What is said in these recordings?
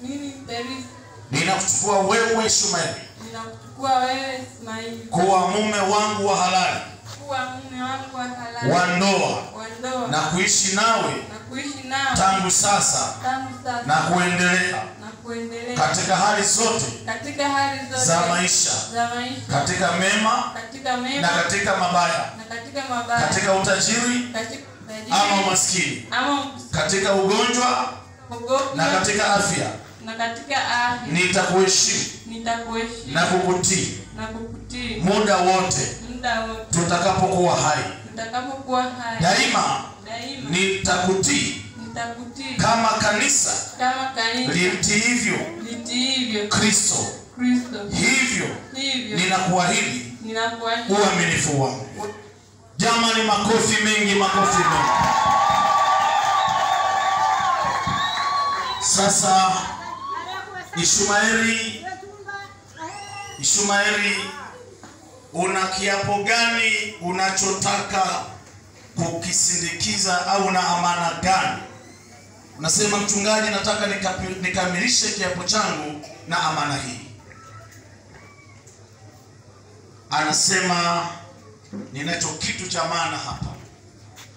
Mimi Peris. Ninakuchukua wewe Ishmaeli. Ninakuchukua wewe Ismaili. Kuwa mume wangu wa halali. Kuwa mume wangu wa halali. Wa ndoa. Wa ndoa. Na kuishi nawe. Na kuishi nawe. Tangu sasa. Tangu sasa. Na kuendelea. Na kuendelea. Katika hali zote. Katika hali zote. Za maisha. Za maisha. Katika mema. Katika mema. Na katika mabaya. Na katika mabaya. Katika utajiri. Katika ama umaskini. Katika ugonjwa. Na katika afya. Na katika afya. Nitakuheshimu. Nitakuheshimu. Na kukutii. Na kukutii. Muda wote. Muda wote. Tutakapokuwa hai. Tutakapokuwa hai. Daima. Daima. Nitakutii. Nitakutii. Kama kanisa. Kama kanisa. Limtiivyo. Limtiivyo. Kristo. Kristo. Hivyo. Hivyo. Ninakuahidi. Ninakuahidi. Uaminifu wangu. Jamani, makofi mengi, makofi mengi. Sasa Ishmaeli, una kiapo gani unachotaka kukisindikiza au na amana gani? Unasema mchungaji, nataka nikamilishe kiapo changu na amana hii. Anasema ninacho kitu cha maana hapa.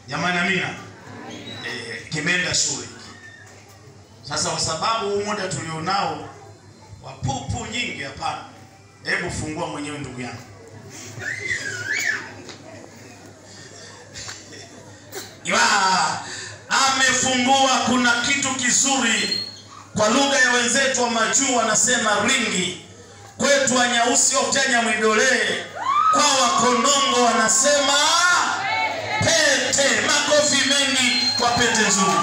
Jamani, amina. Kimeenda shule. Sasa kwa sababu muda tulionao wa pupu nyingi, hapana. Hebu fungua mwenyewe ndugu yangu. Amefungua. Kuna kitu kizuri kwa lugha ya wenzetu wa majuu wanasema ringi. Kwetu Wanyausi ofjanya mwidole, kwa Wakonongo wanasema pete. Makofi mengi kwa pete nzuri.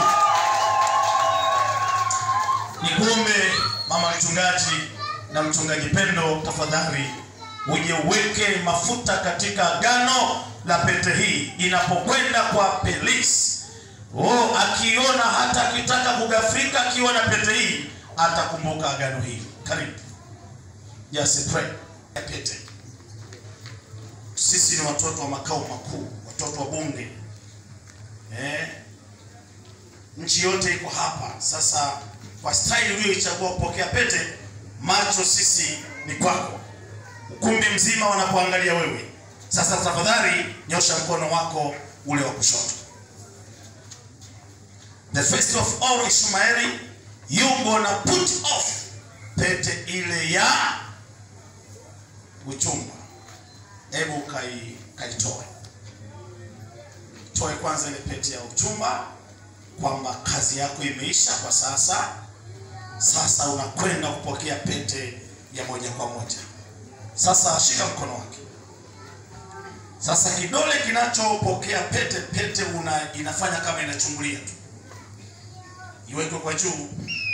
Nikuombe mama mchungaji na mchungaji Pendo, tafadhali uje uweke mafuta katika agano la pete hii inapokwenda kwa Peris. Akiona hata akitaka kugafika akiwa na pete hii atakumbuka agano hili. Karibu. Just pray. Pete. Sisi ni watoto wa makao makuu, watoto wa bunge. Nchi yote iko hapa. Sasa kwa style uliyoichagua kupokea pete, macho sisi ni kwako. Ukumbi mzima wanakuangalia wewe. Sasa tafadhali nyosha mkono wako ule wa kushoto. The first of all, Ishmaeli, you gonna put off pete ile ya uchumba. Hebu kaitoe. Toe kwanza ile pete ya uchumba, kwamba kazi yako imeisha kwa sasa. Sasa unakwenda kupokea pete ya moja kwa moja. Sasa shika mkono wake. Sasa kidole kinachopokea pete inafanya kama inachungulia tu. Iweke kwa juu,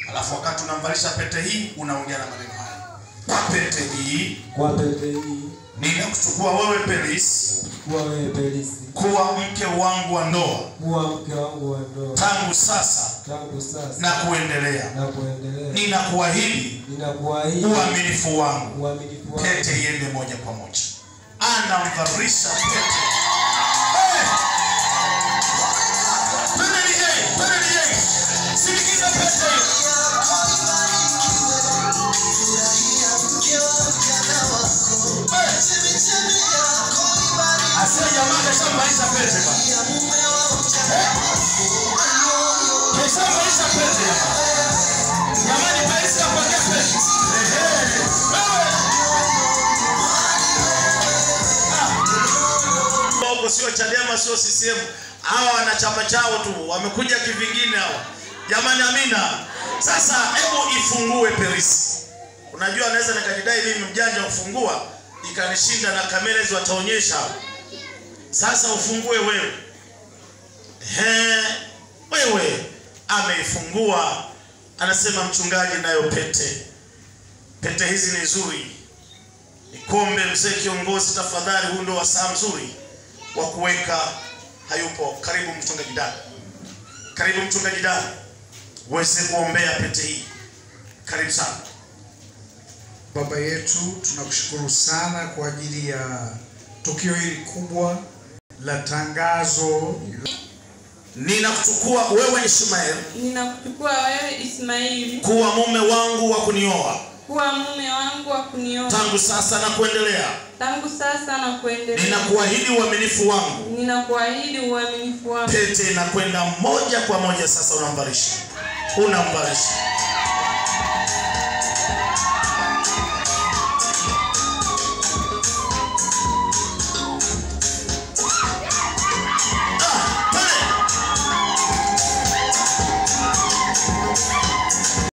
alafu wakati unamvalisha pete hii unaongea na maneno haya. Kwa pete hii ninakuchukua wewe Peris. Kuwa mke wangu wa ndoa. Tangu sasa. Na kuendelea. Ninakuahidi. Uaminifu wangu. Pete iende moja kwa moja. Anamvalisha pete. Sikiza pete. Asema jamani, shambaisha pete bwana. Shambaisha pete. Jamani, paisa kwa pete. Bongo sio Chadema, sio CCM. Hawa wana chama chao tu, wamekuja kivingine hawa. Jamani, amina. Sasa hebu ifungue Peris. Unajua naweza nikajidai mimi mjanja kufungua, ikanishinda na kamera hizo wataonyesha. Sasa ufungue wewe. Wewe ameifungua. Anasema mchungaji, nayo pete. Pete hizi ni nzuri. Nikombe mzee kiongozi, tafadhali, huu ndio wasaa mzuri wa kuweka. Hayupo. Karibu mchungaji Dani. Karibu mchungaji Dani. Uweze kuombea pete hii. Karibu sana. Baba yetu, tunakushukuru sana kwa ajili ya tukio hili kubwa la tangazo ninakuchukua wewe Ishmael, ninakuchukua wewe Ismaili kuwa mume wangu wa kunioa, kuwa mume wangu wa kunioa, tangu sasa na kuendelea. tangu sasa na kuendelea. Ninakuahidi uaminifu wangu. Ninakuahidi uaminifu wangu. Pete inakwenda moja kwa moja sasa, unambarisha.